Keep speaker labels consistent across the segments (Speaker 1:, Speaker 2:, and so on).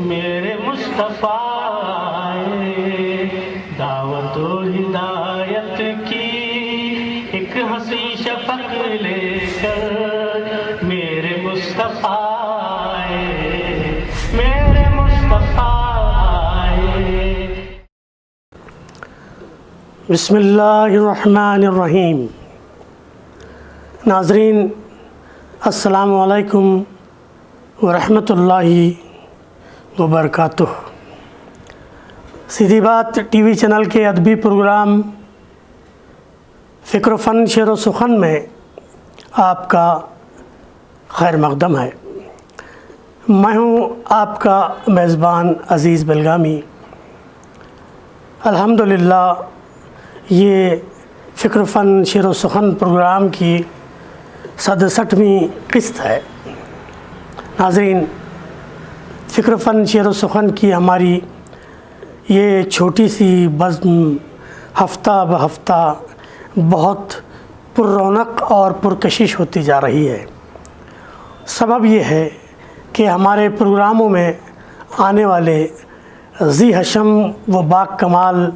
Speaker 1: میرے مصطفیٰ آئے دعوت و ہدایت کی ایک ہنسی شفق لے کر، میرے مصطفیٰ آئے، میرے مصطفیٰ آئے۔
Speaker 2: بسم اللہ الرحمن الرحیم۔ ناظرین السلام علیکم ورحمۃ اللہ وبرکاتہ۔ سیدھی بات ٹی وی چینل کے ادبی پروگرام فکر و فن شعر و سخن میں آپ کا خیر مقدم ہے۔ میں ہوں آپ کا میزبان عزیز بلگامی۔ الحمدللہ یہ فکر و فن شعر و سخن پروگرام کی 67ویں قسط ہے۔ ناظرین، فکر و فن شعر و سخن کی ہماری یہ چھوٹی سی بزم ہفتہ بہ ہفتہ بہت پر رونق اور پرکشش ہوتی جا رہی ہے۔ سبب یہ ہے کہ ہمارے پروگراموں میں آنے والے ذی حشم و باک کمال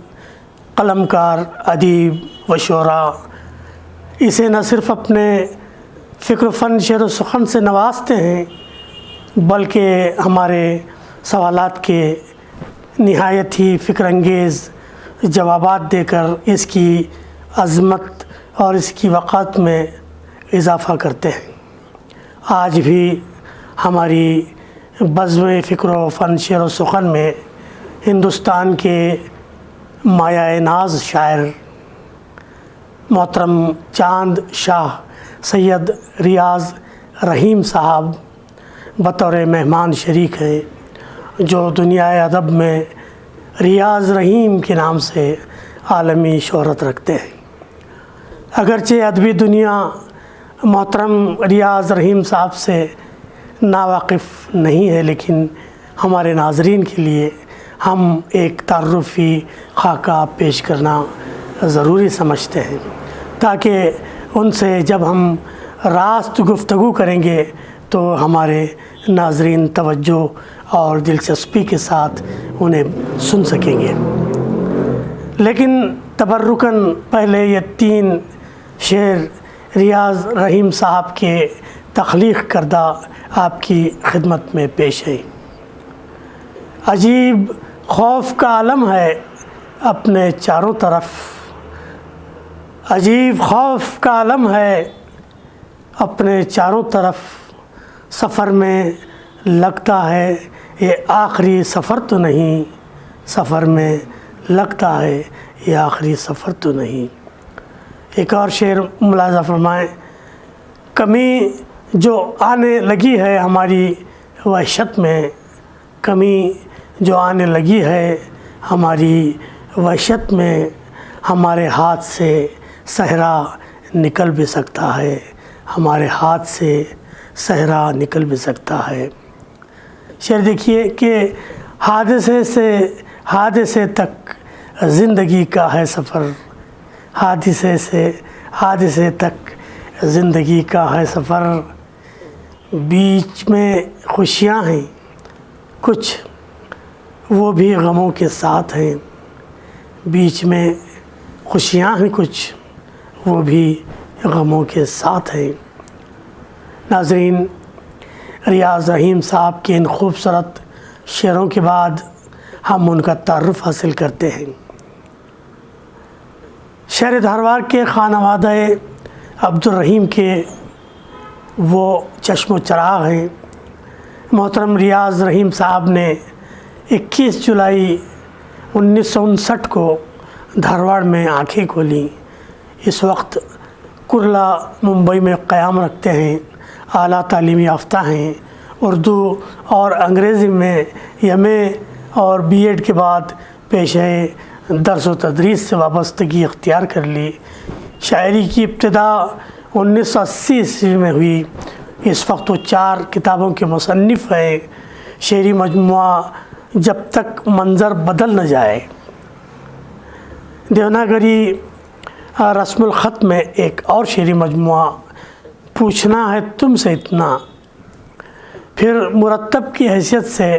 Speaker 2: قلمکار، ادیب و شعراء اسے نہ صرف اپنے فکر و فن شعر و سخن سے نوازتے ہیں، بلکہ ہمارے سوالات کے نہایت ہی فکر انگیز جوابات دے کر اس کی عظمت اور اس کی وقعت میں اضافہ کرتے ہیں۔ آج بھی ہماری بزم فکر و فن شعر و سخن میں ہندوستان کے مایہ ناز شاعر محترم چاند شاہ سید ریاض رحیم صاحب بطور مہمان شریک ہیں، جو دنیا ادب میں ریاض رحیم کے نام سے عالمی شہرت رکھتے ہیں۔ اگرچہ ادبی دنیا محترم ریاض رحیم صاحب سے ناواقف نہیں ہے، لیکن ہمارے ناظرین کے لیے ہم ایک تعارفی خاکہ پیش کرنا ضروری سمجھتے ہیں، تاکہ ان سے جب ہم راست گفتگو کریں گے تو ہمارے ناظرین توجہ اور دلچسپی کے ساتھ انہیں سن سکیں گے۔ لیکن تبرکاً پہلے یہ 3 شعر ریاض رحیم صاحب کے تخلیق کردہ آپ کی خدمت میں پیش ہے۔ عجیب خوف کا عالم ہے اپنے چاروں طرف، عجیب خوف کا عالم ہے اپنے چاروں طرف، سفر میں لگتا ہے یہ آخری سفر تو نہیں، سفر میں لگتا ہے یہ آخری سفر تو نہیں۔ ایک اور شعر ملاحظہ فرمائیں، کمی جو آنے لگی ہے ہماری وحشت میں، کمی جو آنے لگی ہے ہماری وحشت میں، ہمارے ہاتھ سے صحرا نکل بھی سکتا ہے، ہمارے ہاتھ سے صحرا نکل بھی سکتا ہے۔ شعر دیکھیے کہ حادثے سے حادثے تک زندگی کا ہے سفر، حادثے سے حادثے تک زندگی کا ہے سفر، بیچ میں خوشیاں ہیں کچھ وہ بھی غموں کے ساتھ ہیں، بیچ میں خوشیاں ہیں کچھ وہ بھی غموں کے ساتھ ہیں۔ ناظرین، ریاض رحیم صاحب کے ان خوبصورت شعروں کے بعد ہم ان کا تعارف حاصل کرتے ہیں۔ شہر دھارواڑ کے خانوادہ عبدالرحیم کے وہ چشم و چراغ ہیں۔ محترم ریاض رحیم صاحب نے 21 جولائی 1959 کو دھارواڑ میں آنکھیں کھولیں۔ اس وقت کرلا ممبئی میں قیام رکھتے ہیں، اعلیٰ تعلیم یافتہ ہیں، اردو اور انگریزی میں ایم اے اور بی ایڈ کے بعد پیشہ درس و تدریس سے وابستگی اختیار کر لی۔ شاعری کی ابتدا 1980 عیسوی میں ہوئی۔ اس وقت وہ 4 کتابوں کے مصنف ہیں۔ شعری مجموعہ جب تک منظر بدل نہ جائے، دیوناگری رسم الخط میں ایک اور شعری مجموعہ پوچھنا ہے تم سے اتنا، پھر مرتب کی حیثیت سے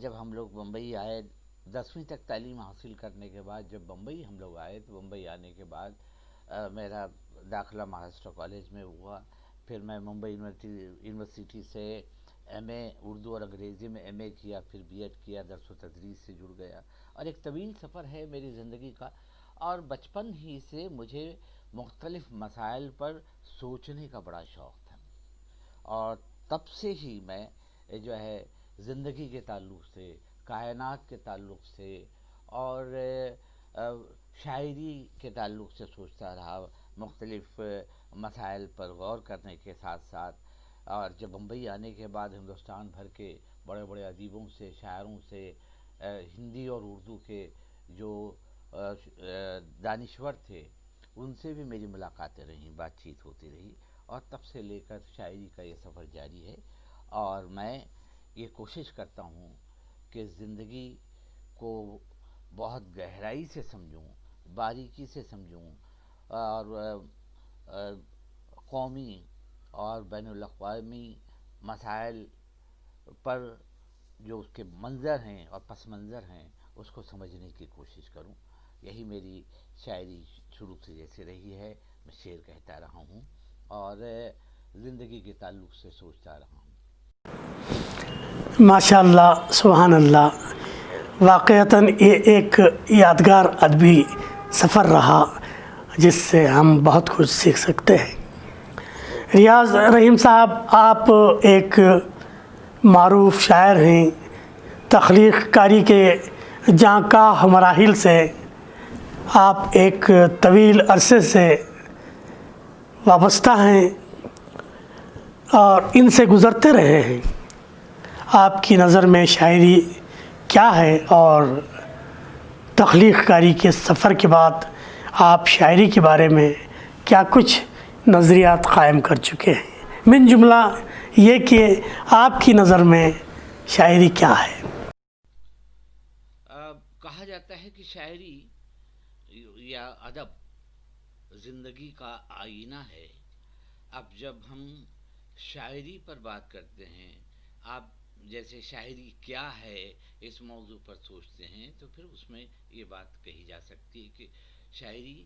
Speaker 3: جب ہم لوگ بمبئی آئے 10ویں تک تعلیم حاصل کرنے کے بعد جب بمبئی ہم لوگ آئے تو بمبئی آنے کے بعد میرا داخلہ مہاراشٹر کالج میں ہوا. پھر میں ممبئی یونیورسٹی سے ایم اے اردو اور انگریزی میں ایم اے کیا, پھر بی ایڈ کیا, درس و تدریس سے جڑ گیا, اور ایک طویل سفر ہے میری زندگی کا. اور بچپن ہی سے مجھے مختلف مسائل پر سوچنے کا بڑا شوق تھا, اور تب سے ہی میں جو ہے زندگی کے تعلق سے, کائنات کے تعلق سے اور شاعری کے تعلق سے سوچتا رہا, مختلف مسائل پر غور کرنے کے ساتھ ساتھ. اور جب بمبئی آنے کے بعد ہندوستان بھر کے بڑے بڑے ادیبوں سے, شاعروں سے, ہندی اور اردو کے جو دانشور تھے ان سے بھی میری ملاقاتیں رہیں, بات چیت ہوتی رہی, اور تب سے لے کر شاعری کا یہ سفر جاری ہے. اور میں یہ کوشش کرتا ہوں کہ زندگی کو بہت گہرائی سے سمجھوں, باریکی سے سمجھوں, اور قومی اور بین الاقوامی مسائل پر جو اس کے منظر ہیں اور پس منظر ہیں اس کو سمجھنے کی کوشش کروں. یہی میری شاعری شروع سے جیسے رہی ہے, میں شعر کہتا رہا ہوں اور زندگی کے تعلق سے سوچتا رہا ہوں.
Speaker 2: ماشاء اللہ, سبحان اللہ. واقعتاً یہ ایک یادگار ادبی سفر رہا جس سے ہم بہت کچھ سیکھ سکتے ہیں. ریاض رحیم صاحب, آپ ایک معروف شاعر ہیں, تخلیق کاری کے جاں مراحل سے آپ ایک طویل عرصے سے وابستہ ہیں اور ان سے گزرتے رہے ہیں. آپ کی نظر میں شاعری کیا ہے, اور تخلیق کاری کے سفر کے بعد آپ شاعری کے بارے میں کیا کچھ نظریات قائم کر چکے ہیں؟ من جملہ یہ کہ آپ کی نظر میں شاعری کیا ہے؟
Speaker 3: کہا جاتا ہے کہ شاعری یا ادب زندگی کا آئینہ ہے. اب جب ہم شاعری پر بات کرتے ہیں, آپ جیسے شاعری کیا ہے اس موضوع پر سوچتے ہیں, تو پھر اس میں یہ بات کہی جا سکتی ہے کہ شاعری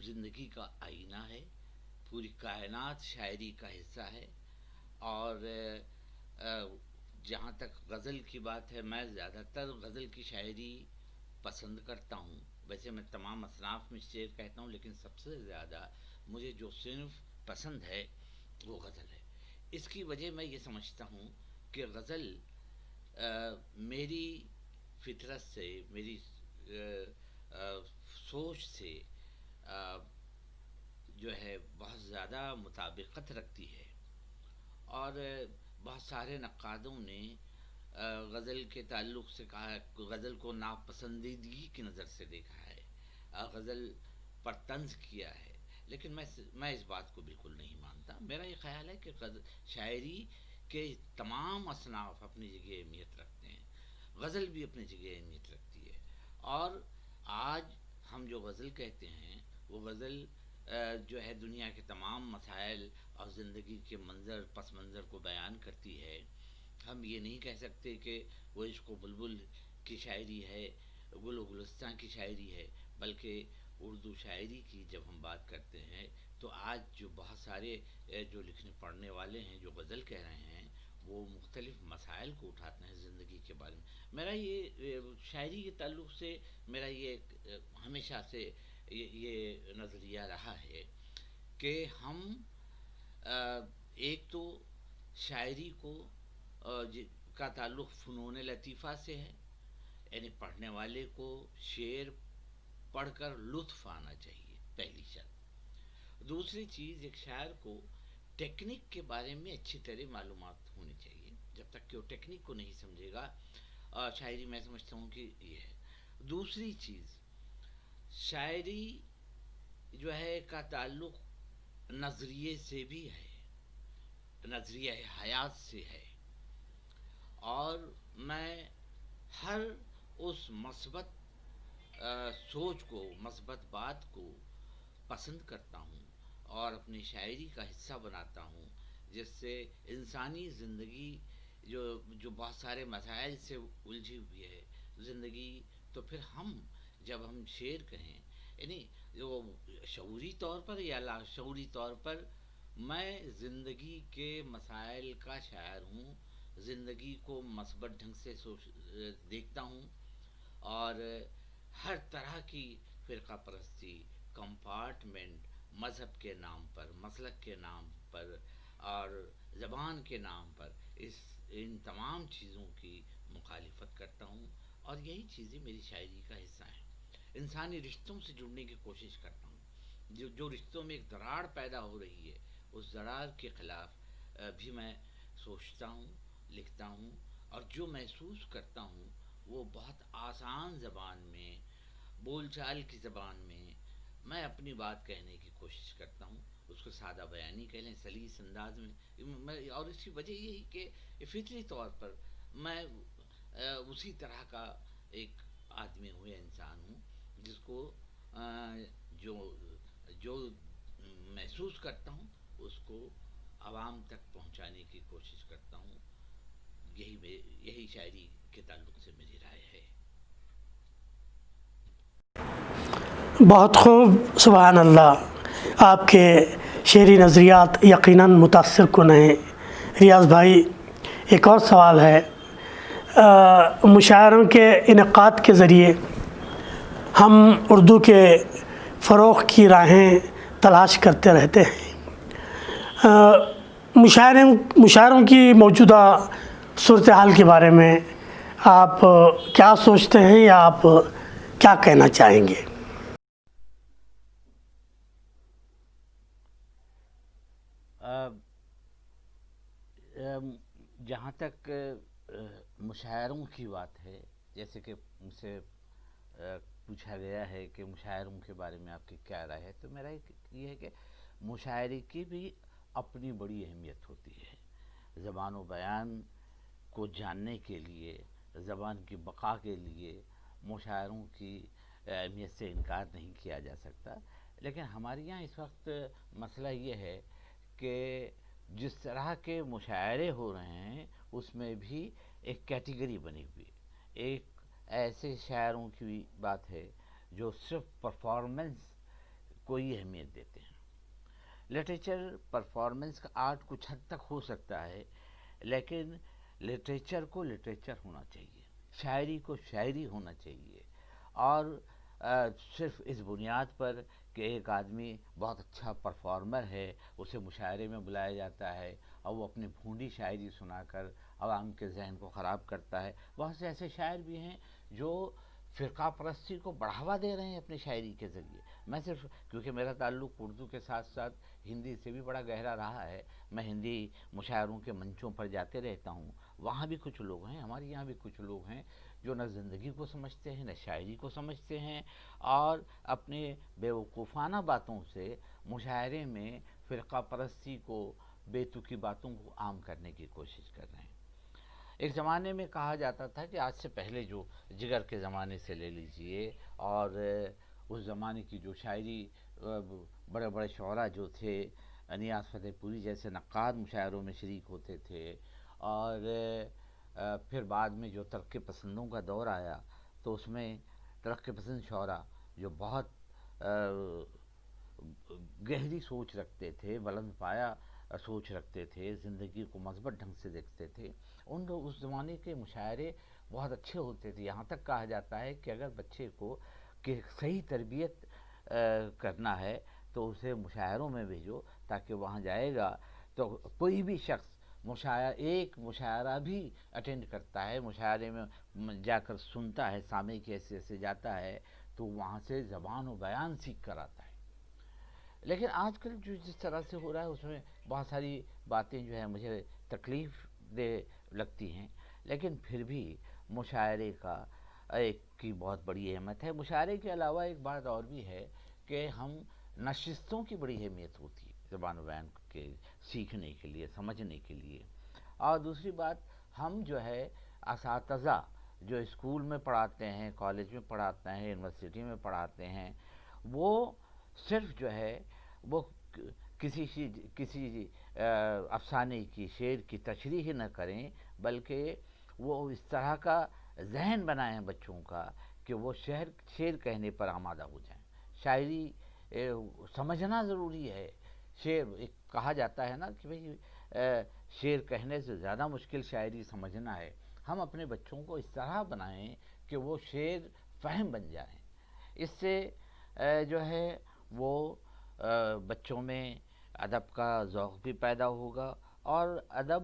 Speaker 3: زندگی کا آئینہ ہے, پوری کائنات شاعری کا حصہ ہے. اور جہاں تک غزل کی بات ہے, میں زیادہ تر غزل کی شاعری پسند کرتا ہوں. ویسے میں تمام اصناف میں شعر کہتا ہوں, لیکن سب سے زیادہ مجھے جو صنف پسند ہے وہ غزل ہے. اس کی وجہ میں یہ سمجھتا ہوں کہ غزل میری فطرت سے, میری سوچ سے جو ہے بہت زیادہ مطابقت رکھتی ہے. اور بہت سارے نقادوں نے غزل کے تعلق سے کہا ہے, غزل کو ناپسندیدگی کی نظر سے دیکھا ہے, غزل پر طنز کیا ہے. لیکن میں اس بات کو بالکل نہیں مانتا. میرا یہ خیال ہے کہ شاعری کے تمام اصناف اپنی جگہ اہمیت رکھتے ہیں, غزل بھی اپنی جگہ اہمیت رکھتی ہے. اور آج ہم جو غزل کہتے ہیں وہ غزل جو ہے دنیا کے تمام مسائل اور زندگی کے پس منظر کو بیان کرتی ہے. ہم یہ نہیں کہہ سکتے کہ وہ عشق و بلبل کی شاعری ہے, گل و گلستان کی شاعری ہے, بلکہ اردو شاعری کی جب ہم بات کرتے ہیں تو آج جو بہت سارے جو لکھنے پڑھنے والے ہیں جو غزل کہہ رہے ہیں وہ مختلف مسائل کو اٹھاتے ہیں زندگی کے بارے میں. میرا یہ شاعری کے تعلق سے میرا یہ ہمیشہ سے یہ نظریہ رہا ہے کہ ہم ایک تو شاعری کا تعلق فنون لطیفہ سے ہے, یعنی پڑھنے والے کو شعر پڑھ کر لطف آنا چاہیے, پہلی شرط. دوسری چیز, ایک شاعر کو ٹیکنک کے بارے میں اچھی طرح معلومات ہونی چاہیے. جب تک کہ وہ ٹیکنک کو نہیں سمجھے گا شاعری میں سمجھتا ہوں کہ یہ ہے. دوسری چیز, شاعری جو ہے کا تعلق نظریے سے بھی ہے, نظریہ حیات سے ہے. اور میں ہر اس مثبت سوچ کو, مثبت بات کو پسند کرتا ہوں اور اپنی شاعری کا حصہ بناتا ہوں, جس سے انسانی زندگی جو بہت سارے مسائل سے الجھی ہوئی ہے زندگی، تو پھر جب ہم شعر کہیں، یعنی جو شعوری طور پر یا لاشعوری طور پر میں زندگی کے مسائل کا شاعر ہوں، زندگی کو مثبت ڈھنگ سے دیکھتا ہوں، اور ہر طرح کی فرقہ پرستی، کمپارٹمنٹ، مذہب کے نام پر، مسلک کے نام پر اور زبان کے نام پر ان تمام چیزوں کی مخالفت کرتا ہوں، اور یہی چیزیں میری شاعری کا حصہ ہیں۔ انسانی رشتوں سے جڑنے کی کوشش کرتا ہوں، جو رشتوں میں ایک دراڑ پیدا ہو رہی ہے، اس دراڑ کے خلاف بھی میں سوچتا ہوں، لکھتا ہوں، اور جو محسوس کرتا ہوں وہ بہت آسان زبان میں، بول چال کی زبان میں اپنی بات کہنے کی کوشش کرتا ہوں، اس کو سادہ بیانی کہہ لیں، سلیس انداز میں، اور اس کی وجہ یہی کہ فطری طور پر میں اسی طرح کا ایک آدمی ہوں یا انسان ہوں، جس کو جو جو محسوس کرتا ہوں اس کو عوام تک پہنچانے کی کوشش کرتا ہوں۔ یہی شاعری کے تعلق سے میری رائے ہے۔
Speaker 2: بہت خوب، سبحان اللہ، آپ کے شعری نظریات یقیناً متاثر کن ہیں۔ ریاض بھائی، ایک اور سوال ہے، مشاعروں کے انعقاد کے ذریعے ہم اردو کے فروغ کی راہیں تلاش کرتے رہتے ہیں۔ مشاعروں کی موجودہ صورتحال کے بارے میں آپ کیا سوچتے ہیں یا آپ کیا کہنا چاہیں گے؟
Speaker 3: جہاں تک مشاعروں کی بات ہے، جیسے کہ مجھ سے پوچھا گیا ہے کہ مشاعروں کے بارے میں آپ کی کیا رائے ہے، تو میرا یہ ہے کہ مشاعرے کی بھی اپنی بڑی اہمیت ہوتی ہے۔ زبان و بیان کو جاننے کے لیے، زبان کی بقا کے لیے مشاعروں کی اہمیت سے انکار نہیں کیا جا سکتا، لیکن ہمارے یہاں اس وقت مسئلہ یہ ہے کہ جس طرح کے مشاعرے ہو رہے ہیں اس میں بھی ایک کیٹیگری بنی ہوئی، ایک ایسے شاعروں کی بات ہے جو صرف پرفارمنس کو ہی اہمیت دیتے ہیں۔ لٹریچر پرفارمنس کا آرٹ کچھ حد تک ہو سکتا ہے، لیکن لٹریچر کو لٹریچر ہونا چاہیے، شاعری کو شاعری ہونا چاہیے، اور صرف اس بنیاد پر کہ ایک آدمی بہت اچھا پرفارمر ہے، اسے مشاعرے میں بلایا جاتا ہے اور وہ اپنی بھونڈی شاعری سنا کر عوام کے ذہن کو خراب کرتا ہے۔ بہت سے ایسے شاعر بھی ہیں جو فرقہ پرستی کو بڑھاوا دے رہے ہیں اپنی شاعری کے ذریعے۔ میں صرف کیونکہ میرا تعلق اردو کے ساتھ ساتھ ہندی سے بھی بڑا گہرا رہا ہے، میں ہندی مشاعروں کے منچوں پر جاتے رہتا ہوں، وہاں بھی کچھ لوگ ہیں، ہمارے یہاں بھی کچھ لوگ ہیں جو نہ زندگی کو سمجھتے ہیں، نہ شاعری کو سمجھتے ہیں، اور اپنے بیوقوفانہ باتوں سے مشاعرے میں فرقہ پرستی کو، بے تکی باتوں کو عام کرنے کی کوشش کر رہے ہیں۔ ایک زمانے میں کہا جاتا تھا کہ آج سے پہلے جو جگر کے زمانے سے لے لیجئے، اور اس زمانے کی جو شاعری، بڑے بڑے شعراء جو تھے، نیاز فتح پوری جیسے نقاد مشاعروں میں شریک ہوتے تھے، اور پھر بعد میں جو ترقی پسندوں کا دور آیا تو اس میں ترقی پسند شعراء جو بہت گہری سوچ رکھتے تھے، بلند پایہ سوچ رکھتے تھے، زندگی کو مثبت ڈھنگ سے دیکھتے تھے، اس زمانے کے مشاعرے بہت اچھے ہوتے تھے۔ یہاں تک کہا جاتا ہے کہ اگر بچے کو کہ صحیح تربیت کرنا ہے تو اسے مشاعروں میں بھیجو، تاکہ وہاں جائے گا تو کوئی بھی شخص ایک مشاعرہ بھی اٹینڈ کرتا ہے، مشاعرے میں جا کر سنتا ہے، سامع کی حیثیت سے جاتا ہے، تو وہاں سے زبان و بیان سیکھ کر آتا ہے۔ لیکن آج کل جو جس طرح سے ہو رہا ہے اس میں بہت ساری باتیں جو ہیں مجھے تکلیف دہ لگتی ہیں، لیکن پھر بھی مشاعرے کا ایک کی بہت بڑی اہمیت ہے۔ مشاعرے کے علاوہ ایک بات اور بھی ہے کہ ہم نشستوں کی بڑی اہمیت ہوتی ہے زبان و بیان کے سیکھنے کے لیے، سمجھنے کے لیے، اور دوسری بات ہم جو ہے اساتذہ جو اسکول میں پڑھاتے ہیں، کالج میں پڑھاتے ہیں، یونیورسٹی میں پڑھاتے ہیں، وہ صرف جو ہے وہ کسی افسانے کی، شعر کی تشریح نہ کریں، بلکہ وہ اس طرح کا ذہن بنائیں بچوں کا کہ وہ شعر کہنے پر آمادہ ہو جائیں. شاعری سمجھنا ضروری ہے. شعر ایک کہا جاتا ہے نا کہ بھئی شعر کہنے سے زیادہ مشکل شاعری سمجھنا ہے. ہم اپنے بچوں کو اس طرح بنائیں کہ وہ شعر فہم بن جائیں. اس سے جو ہے وہ بچوں میں ادب کا ذوق بھی پیدا ہوگا. اور ادب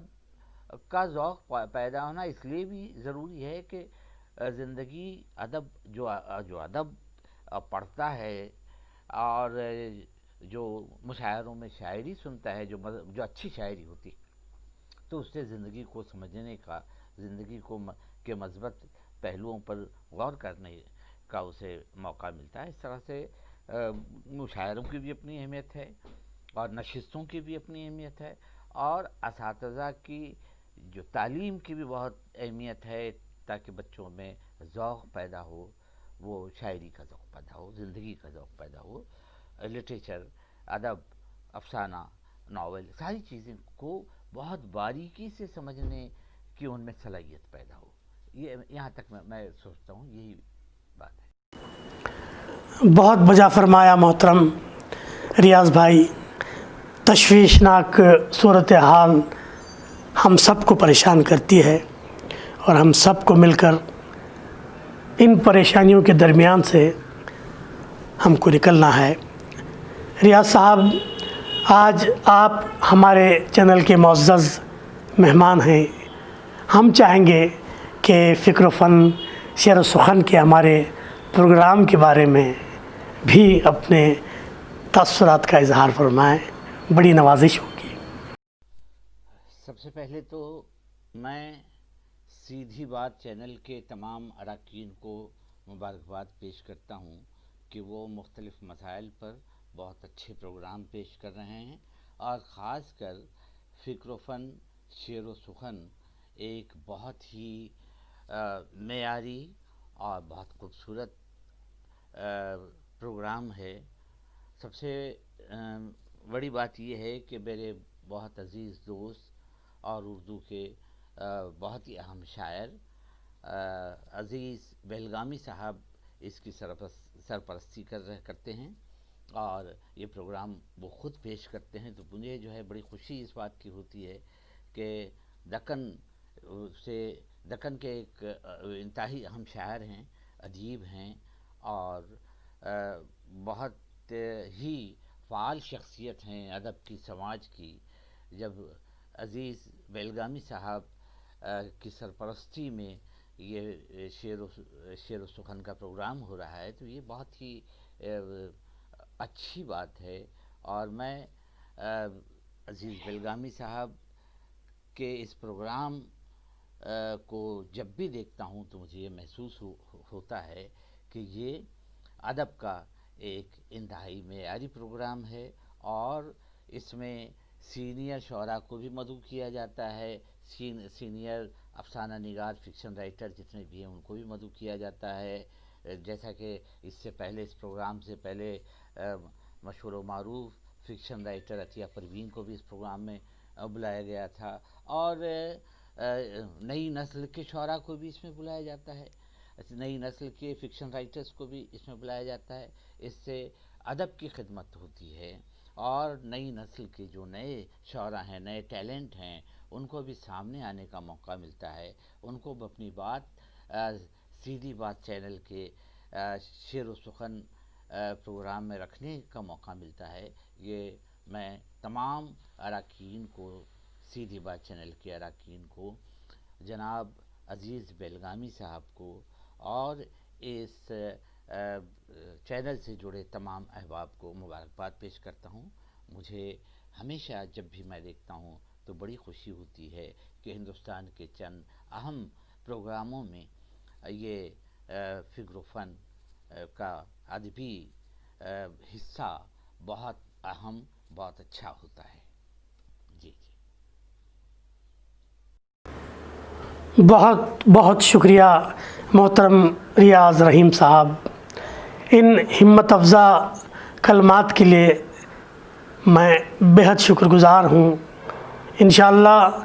Speaker 3: کا ذوق پیدا ہونا اس لیے بھی ضروری ہے کہ زندگی ادب جو ادب پڑھتا ہے اور جو مشاعروں میں شاعری سنتا ہے، جو اچھی شاعری ہوتی، تو اس سے زندگی کو سمجھنے کا، زندگی کے مثبت پہلوؤں پر غور کرنے کا اسے موقع ملتا ہے. اس طرح سے مشاعروں کی بھی اپنی اہمیت ہے اور نشستوں کی بھی اپنی اہمیت ہے، اور اساتذہ کی جو تعلیم کی بھی بہت اہمیت ہے، تاکہ بچوں میں ذوق پیدا ہو، وہ شاعری کا ذوق پیدا ہو، زندگی کا ذوق پیدا ہو. لٹریچر، ادب، افسانہ، ناول، ساری چیزیں کو بہت باریکی سے سمجھنے کی ان میں صلاحیت پیدا ہو. یہ یہاں تک میں سوچتا ہوں یہی بات ہے.
Speaker 2: بہت بجا فرمایا محترم ریاض بھائی. تشویشناک صورتحال ہم سب کو پریشان کرتی ہے، اور ہم سب کو مل کر ان پریشانیوں کے درمیان سے ہم کو نکلنا ہے. ریاض صاحب، آج آپ ہمارے چینل کے معزز مہمان ہیں. ہم چاہیں گے کہ فکر و فن شعر و سخن کے ہمارے پروگرام کے بارے میں بھی اپنے تاثرات کا اظہار فرمائیں. بڑی نوازش ہوگی.
Speaker 3: سب سے پہلے تو میں سیدھی بات چینل کے تمام اراکین کو مبارکباد پیش کرتا ہوں کہ وہ مختلف مسائل پر بہت اچھے پروگرام پیش کر رہے ہیں، اور خاص کر فکر و فن شعر و سخن ایک بہت ہی معیاری اور بہت خوبصورت پروگرام ہے. سب سے بڑی بات یہ ہے کہ میرے بہت عزیز دوست اور اردو کے بہت ہی اہم شاعر عزیز بیلگامی صاحب اس کی سرپرستی کرتے ہیں، اور یہ پروگرام وہ خود پیش کرتے ہیں. تو مجھے جو ہے بڑی خوشی اس بات کی ہوتی ہے کہ دکن کے ایک انتہائی اہم شاعر ہیں، ادیب ہیں، اور بہت ہی فعال شخصیت ہیں ادب کی، سماج کی. جب عزیز بیلگامی صاحب کی سرپرستی میں یہ شعر و سخن کا پروگرام ہو رہا ہے تو یہ بہت ہی اچھی بات ہے. اور میں عزیز بیلگامی صاحب کے اس پروگرام کو جب بھی دیکھتا ہوں تو مجھے یہ محسوس ہوتا ہے کہ یہ ادب کا ایک انتہائی معیاری پروگرام ہے، اور اس میں سینئر شعراء کو بھی مدعو کیا جاتا ہے. سینئر افسانہ نگار، فکشن رائٹر جتنے بھی ہیں ان کو بھی مدعو کیا جاتا ہے. جیسا کہ اس سے پہلے، اس پروگرام سے پہلے مشہور و معروف فکشن رائٹر عطیہ پروین کو بھی اس پروگرام میں بلایا گیا تھا، اور نئی نسل کے شعراء کو بھی اس میں بلایا جاتا ہے، نئی نسل کے فکشن رائٹرز کو بھی اس میں بلایا جاتا ہے. اس سے ادب کی خدمت ہوتی ہے، اور نئی نسل کے جو نئے شعراء ہیں، نئے ٹیلنٹ ہیں، ان کو بھی سامنے آنے کا موقع ملتا ہے. ان کو اپنی بات سیدھی بات چینل کے شعر و سخن پروگرام میں رکھنے کا موقع ملتا ہے. یہ میں تمام اراکین کو، سیدھی بات چینل کے اراکین کو، جناب عزیز بیلگامی صاحب کو اور اس چینل سے جڑے تمام احباب کو مبارکباد پیش کرتا ہوں. مجھے ہمیشہ جب بھی میں دیکھتا ہوں تو بڑی خوشی ہوتی ہے کہ ہندوستان کے چند اہم پروگراموں میں یہ فکر و فن کا ادبی حصہ بہت اہم، بہت اچھا ہوتا ہے. جی
Speaker 2: بہت بہت شکریہ محترم ریاض رحیم صاحب، ان ہمت افزا کلمات کے لیے میں بے حد شکر گزار ہوں. انشاءاللہ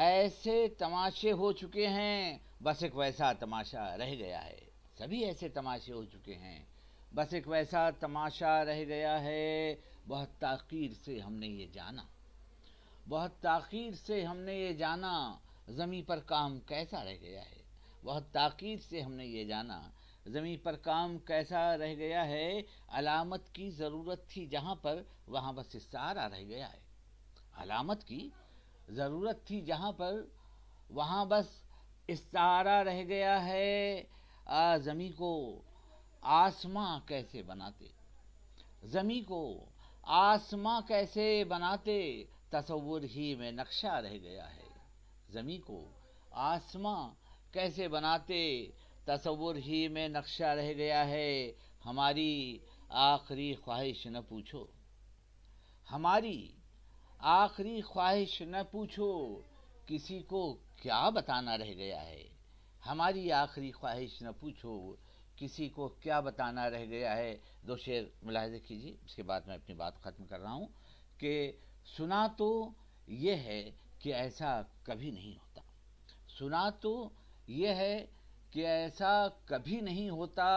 Speaker 3: ایسے تماشے ہو چکے ہیں بس ایک ویسا تماشا رہ گیا ہے. سبھی ایسے تماشے ہو چکے ہیں بس ایک ویسا تماشا رہ گیا ہے. بہت تاخیر سے ہم نے یہ جانا، بہت تاخیر سے ہم نے یہ جانا، زمیں پر کام کیسا رہ گیا ہے. بہت تاخیر سے ہم نے یہ جانا، زمیں پر کام کیسا رہ گیا ہے. علامت کی ضرورت تھی جہاں پر وہاں بس استعارہ رہ گیا ہے. علامت کی ضرورت تھی جہاں پر وہاں بس استعارہ رہ گیا ہے. زمیں کو آسماں کیسے بناتے، زمیں کو آسماں کیسے بناتے، تصور ہی میں نقشہ رہ گیا ہے. زمیں کو آسماں کیسے بناتے، تصور ہی میں نقشہ رہ گیا ہے. ہماری آخری خواہش نہ پوچھو، ہماری آخری خواہش نہ پوچھو، کسی کو کیا بتانا رہ گیا ہے. ہماری آخری خواہش نہ پوچھو، کسی کو کیا بتانا رہ گیا ہے. دو شعر ملاحظہ کیجیے، اس کے بعد میں اپنی بات ختم کر رہا ہوں. کہ سنا تو یہ ہے کہ ایسا کبھی نہیں ہوتا، سنا تو یہ ہے کہ ایسا کبھی نہیں ہوتا،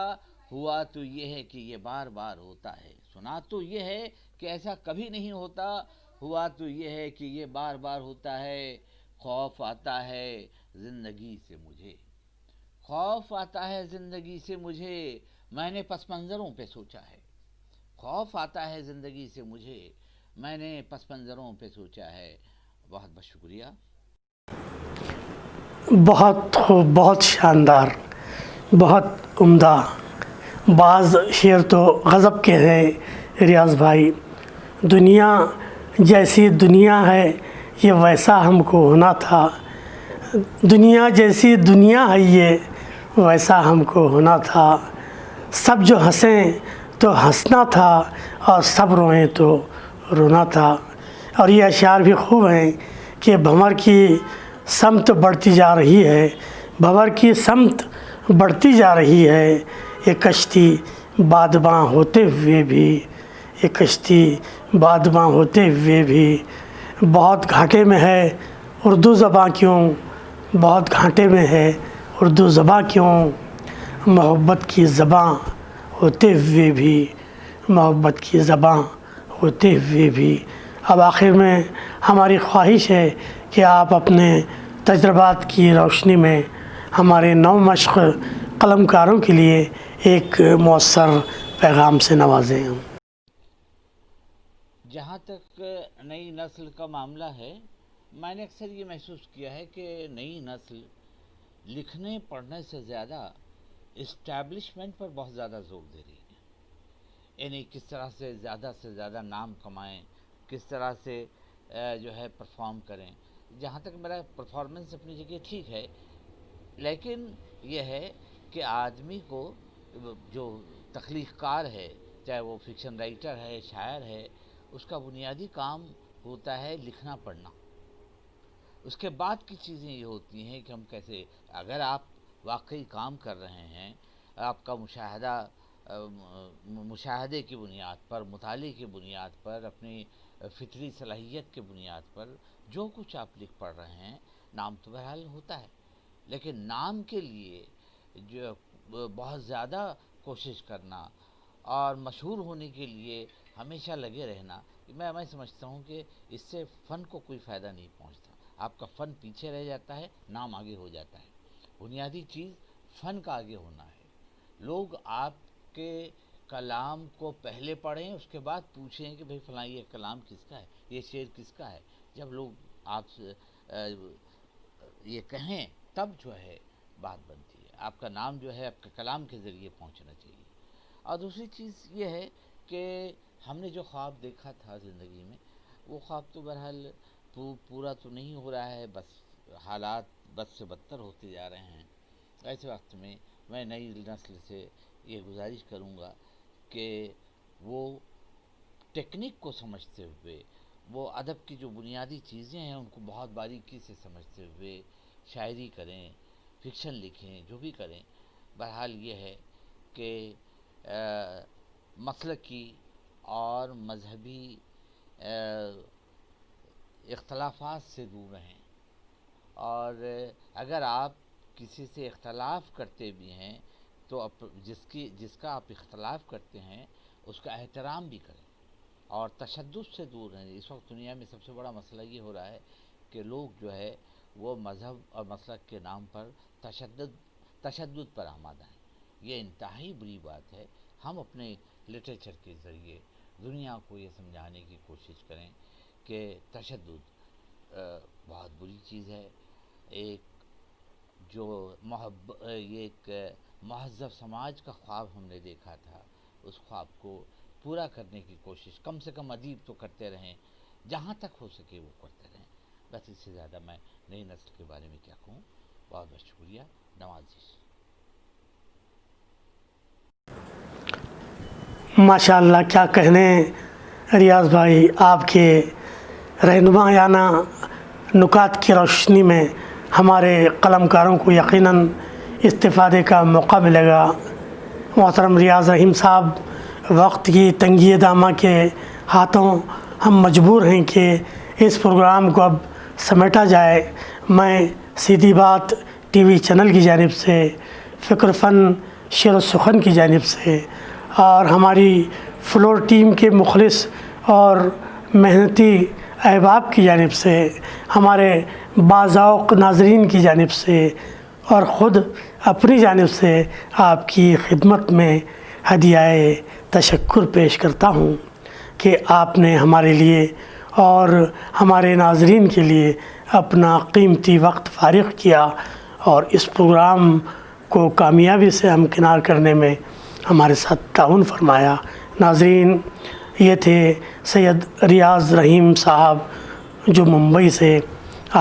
Speaker 3: ہوا تو یہ ہے کہ یہ بار بار ہوتا ہے. سنا تو یہ ہے کہ ایسا کبھی نہیں ہوتا، ہوا تو یہ ہے کہ یہ بار بار ہوتا ہے. خوف آتا ہے زندگی سے مجھے، خوف آتا ہے زندگی سے مجھے، میں نے پس منظروں پہ سوچا ہے. خوف آتا ہے زندگی سے مجھے، میں نے پس منظروں پہ سوچا ہے. بہت بہت شکریہ.
Speaker 2: بہت خوب، بہت شاندار، بہت عمدہ. بعض شعر تو غضب کے ہیں ریاض بھائی. دنیا جیسی دنیا ہے یہ ویسا ہم کو ہونا تھا، دنیا جیسی دنیا ہے یہ ویسا ہم کو ہونا تھا. سب جو ہنسیں تو ہنسنا تھا اور سب روئیں تو رونا تھا. اور یہ اشعار بھی خوب ہیں کہ بھنور کی سمت بڑھتی جا رہی ہے، بھنور کی سمت بڑھتی جا رہی ہے. یہ کشتی بادباں ہوتے ہوئے بھی، یہ کشتی بادباں ہوتے ہوئے بھی بہت گھاٹے میں ہے اردو زباں کیوں، بہت گھاٹے میں ہے اردو زباں کیوں. محبت کی زباں ہوتے ہوئے بھی، محبت کی زباں ہوتے ہوئے بھی. اب آخر میں ہماری خواہش ہے کہ آپ اپنے تجربات کی روشنی میں ہمارے نو مشق قلم کاروں کے لیے ایک مؤثر پیغام سے نوازیں.
Speaker 3: جہاں تک نئی نسل کا معاملہ ہے، میں نے اکثر یہ محسوس کیا ہے کہ نئی نسل لکھنے پڑھنے سے زیادہ اسٹیبلشمنٹ پر بہت زیادہ زور دے رہی ہے. یعنی کس طرح سے زیادہ نام کمائیں، کس طرح سے جو ہے پرفارم کریں. جہاں تک میرا پرفارمنس اپنی جگہ ٹھیک ہے، لیکن یہ ہے کہ آدمی کو جو تخلیق کار ہے، چاہے وہ فکشن رائٹر ہے، شاعر ہے، اس کا بنیادی کام ہوتا ہے لکھنا پڑھنا. اس کے بعد کی چیزیں یہ ہوتی ہیں کہ ہم کیسے، اگر آپ واقعی کام کر رہے ہیں، آپ کا مشاہدے کی بنیاد پر، مطالعے کی بنیاد پر، اپنی فطری صلاحیت کی بنیاد پر جو کچھ آپ لکھ پڑھ رہے ہیں، نام تو بہرحال ہوتا ہے، لیکن نام کے لیے جو بہت زیادہ کوشش کرنا اور مشہور ہونے کے لیے ہمیشہ لگے رہنا، میں سمجھتا ہوں کہ اس سے فن کو کوئی فائدہ نہیں پہنچتا. آپ کا فن پیچھے رہ جاتا ہے، نام آگے ہو جاتا ہے. بنیادی چیز فن کا آگے ہونا ہے. لوگ آپ کے کلام کو پہلے پڑھیں، اس کے بعد پوچھیں کہ بھئی فلاں یہ کلام کس کا ہے، یہ شعر کس کا ہے. جب لوگ آپ سے یہ کہیں تب جو ہے بات بنتی ہے. آپ کا نام جو ہے آپ کے کلام کے ذریعے پہنچنا چاہیے. اور دوسری چیز یہ ہے کہ ہم نے جو خواب دیکھا تھا زندگی میں، وہ خواب تو بہرحال پورا تو نہیں ہو رہا ہے، بس حالات بد سے بدتر ہوتے جا رہے ہیں. ایسے وقت میں نئی نسل سے یہ گزارش کروں گا کہ وہ ٹیکنیک کو سمجھتے ہوئے، وہ ادب کی جو بنیادی چیزیں ہیں ان کو بہت باریکی سے سمجھتے ہوئے شاعری کریں، فکشن لکھیں، جو بھی کریں. بہرحال یہ ہے کہ مسلکی اور مذہبی اختلافات سے دور رہیں. اور اگر آپ کسی سے اختلاف کرتے بھی ہیں تو جس کا آپ اختلاف کرتے ہیں اس کا احترام بھی کریں اور تشدد سے دور رہیں۔ اس وقت دنیا میں سب سے بڑا مسئلہ یہ ہو رہا ہے کہ لوگ جو ہے وہ مذہب اور مسلک کے نام پر تشدد پر آمادہ ہیں۔ یہ انتہائی بری بات ہے۔ ہم اپنے لٹریچر کے ذریعے دنیا کو یہ سمجھانے کی کوشش کریں کہ تشدد بہت بری چیز ہے۔ ایک مہذب سماج کا خواب ہم نے دیکھا تھا، اس خواب کو پورا کرنے کی کوشش کم سے کم ادیب تو کرتے رہیں، جہاں تک ہو سکے وہ کرتے رہیں۔ بس اس سے زیادہ میں نئی نسل کے بارے میں کیا کہوں۔ بہت بہت شکریہ۔ نوازش۔
Speaker 2: ماشاء اللہ، کیا کہنے ریاض بھائی، آپ کے رہنمایانہ نکات کی روشنی میں ہمارے قلم کاروں کو یقیناً استفادے کا موقع ملے گا۔ محترم ریاض رحیم صاحب، وقت کی تنگی دامہ کے ہاتھوں ہم مجبور ہیں کہ اس پروگرام کو اب سمیٹا جائے۔ میں سیدھی بات ٹی وی چینل کی جانب سے، فکر فن شعر و سخن کی جانب سے اور ہماری فلور ٹیم کے مخلص اور محنتی احباب کی جانب سے، ہمارے باذوق ناظرین کی جانب سے اور خود اپنی جانب سے آپ کی خدمت میں ہدیہ تشکر پیش کرتا ہوں کہ آپ نے ہمارے لیے اور ہمارے ناظرین کے لیے اپنا قیمتی وقت فارغ کیا اور اس پروگرام کو کامیابی سے ہمکنار کرنے میں ہمارے ساتھ تعاون فرمایا۔ ناظرین، یہ تھے سید ریاض رحیم صاحب جو ممبئی سے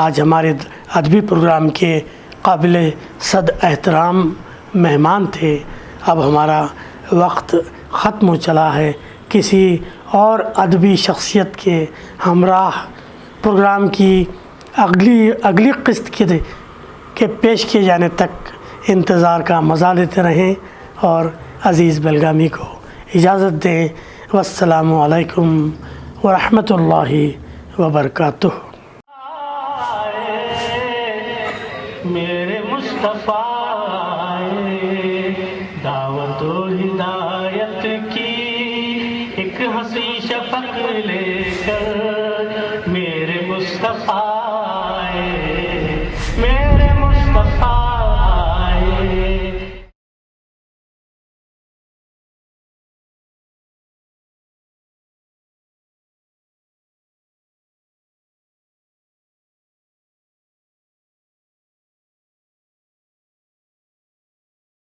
Speaker 2: آج ہمارے ادبی پروگرام کے قابل صد احترام مہمان تھے۔ اب ہمارا وقت ختم ہو چلا ہے۔ کسی اور ادبی شخصیت کے ہمراہ پروگرام کی اگلی قسط کے پیش کیے جانے تک انتظار کا مزہ لیتے رہیں اور عزیز بیلگامی کو اجازت دیں۔ والسلام علیکم ورحمۃ اللہ وبرکاتہ۔
Speaker 1: میرے مصطفیٰ دعوت و ہدایت کی ایک حسین شفق لے کر